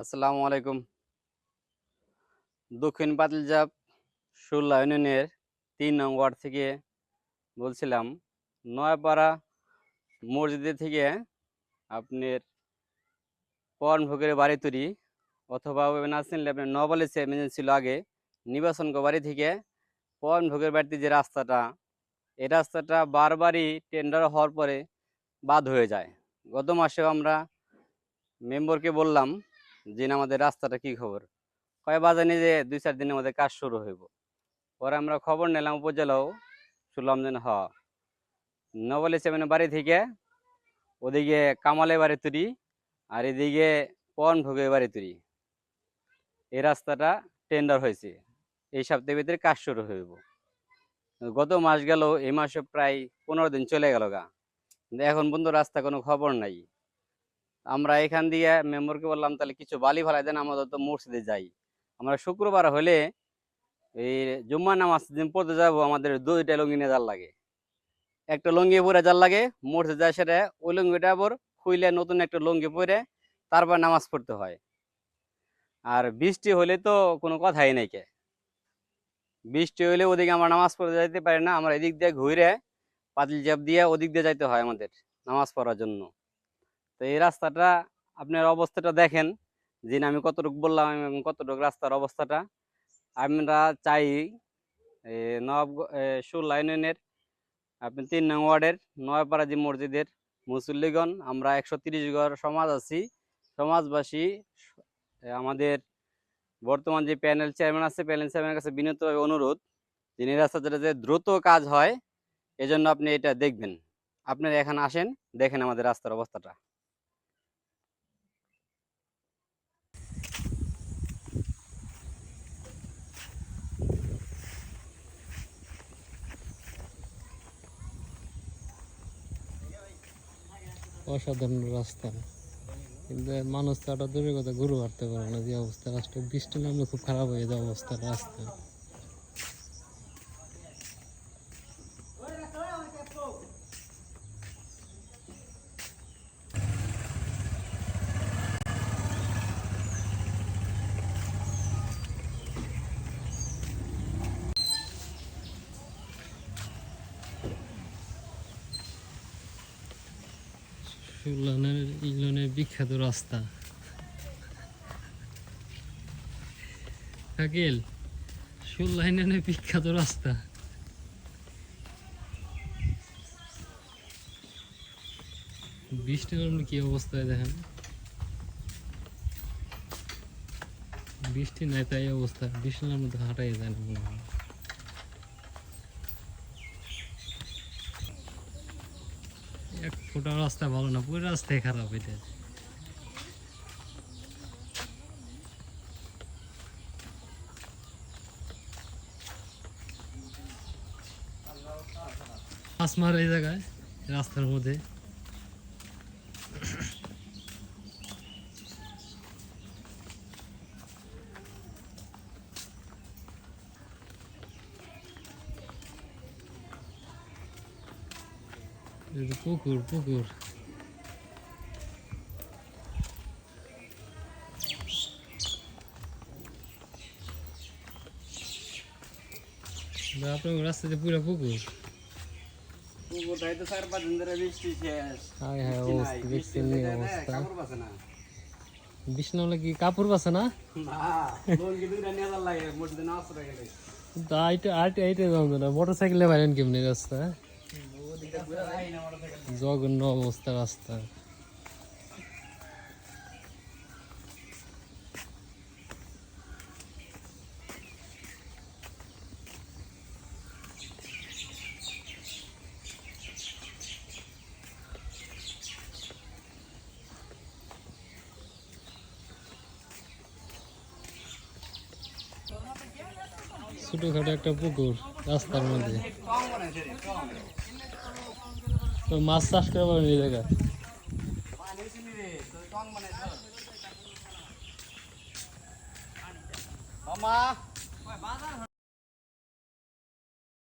আসসালামু আলাইকুম। দক্ষিণ পাতিলজাপ ১৬ ইউনিয়নের ৩ নং ওয়ার্ড থেকে বলছিলাম। নয়াপাড়া মসজিদের থেকে আপনার পরনভোগের বাড়ি তৈরি অথবা না চিনলে আপনার নবলেছে ছিল আগে নির্বাচন বাড়ি থেকে পরনভোগের বাড়িতে যে রাস্তাটা, এই রাস্তাটা বারবারই টেন্ডার হওয়ার পরে বাদ হয়ে যায়। গত মাসেও আমরা মেম্বরকে বললাম যে আমাদের রাস্তাটা কি খবর, কয় বাজানি যে ২-৪ দিনের মধ্যে কাজ শুরু হইব। পরে আমরা খবর নিলাম উপজেলাও, শুনলাম যে নবল ইসলামের বাড়ি থেকে ওদিকে কামালের বাড়ি তৈরি আর এদিকে পরনভোগের বাড়ি তৈরি, এই রাস্তাটা টেন্ডার হয়েছে, এই সপ্তাহের ভিতরে কাজ শুরু হইব। গত মাস গেল, এই মাসে প্রায় ১৫ দিন চলে গেল গা, কিন্তু এখন পর্যন্ত রাস্তা কোনো খবর নাই। আমরা এখান দিয়ে মেম্বরকে বললাম তাহলে কিছু বালি ফালাই দেন, আমরা তো মসজিদে যাই। আমরা শুক্রবার হলে এই জুম্মা নামাজ দিন পড়তে যাবো, আমাদের ২টা লুঙ্গি নিয়ে যাওয়ার লাগে। একটা লুঙ্গি পরে যাওয়ার লাগে মসজিদ যায়, সেটা ওই লুঙ্গিটা আবার খুইলে নতুন একটা লুঙ্গি পরে তারপর নামাজ পড়তে হয়। আর বৃষ্টি হলে তো কোনো কথাই নেই, কে বৃষ্টি হলে ওদিকে আমরা নামাজ পড়তে যাইতে পারি না, আমরা এদিক দিয়ে ঘুরে পাতিলজাপ দিয়ে ওদিক দিয়ে যাইতে হয় আমাদের নামাজ পড়ার জন্য। তো এই রাস্তাটা আপনার অবস্থাটা দেখেন, যে আমি কতটুকু বললাম এবং কতটুকু রাস্তার অবস্থাটা। আমরা চাই নবাব ১৬ ইউনিয়নের আপনি ৩ নং ওয়ার্ডের নয়াপাড়া যে মসজিদের মুসল্লিগণ, আমরা ১৩০ ঘর সমাজ আছি, সমাজবাসী আমাদের বর্তমান যে প্যানেল চেয়ারম্যান আছে, প্যানেল চেয়ারম্যানের কাছে বিনীতভাবে অনুরোধ, যিনি রাস্তাটা যে দ্রুত কাজ হয় এজন্য আপনি এটা দেখবেন। আপনারা এখানে আসেন, দেখেন আমাদের রাস্তার অবস্থাটা। অসাধারণ রাস্তা, কিন্তু মানুষ তো একটা দূরের কথা ঘুরে হাঁটতে পারে না। যে অবস্থা রাস্তা, বৃষ্টি নামলে খুব খারাপ হয়ে যায় অবস্থা রাস্তা। ইউনিয়নের বিখ্যাত রাস্তা শাকিল, ১৬ ইউনিয়নের বিখ্যাত রাস্তা। বৃষ্টি নামলে কি অবস্থায় দেখেন, বৃষ্টি নাই তাই অবস্থা, বৃষ্টি নামলে তো হাঁটাই যায় না মনে হয়। এক ফোটা রাস্তা ভালো না, পুরো রাস্তায় খারাপ। এটা মাছ মার এই জায়গায় রাস্তার মধ্যে। পুকুর পুকুর আপনার রাস্তাতে পুরো পুকুর। পুকুরটাই তো ৪-৫ দিন ধরে বৃষ্টি শেষ। হায় হায় অবস্থা দেখছেন এই অবস্থা। কাপড় বাসে না, বৃষ্টি নামলে কি কাপড় বাসে না? লুঙ্গি দুইটা নিয়ে যাওয়ার লাগে মসজিদে নামাজ পড়ে গেলে। তো আইটা যাবো না, মোটরসাইকেলে বাইরেন কেমনি রাস্তা, জঘন্য অবস্থা রাস্তা। ছোটখাটো একটা পুকুর রাস্তার মধ্যে, তো মাছ চাষ করে পারেন এই জায়গায়। মামা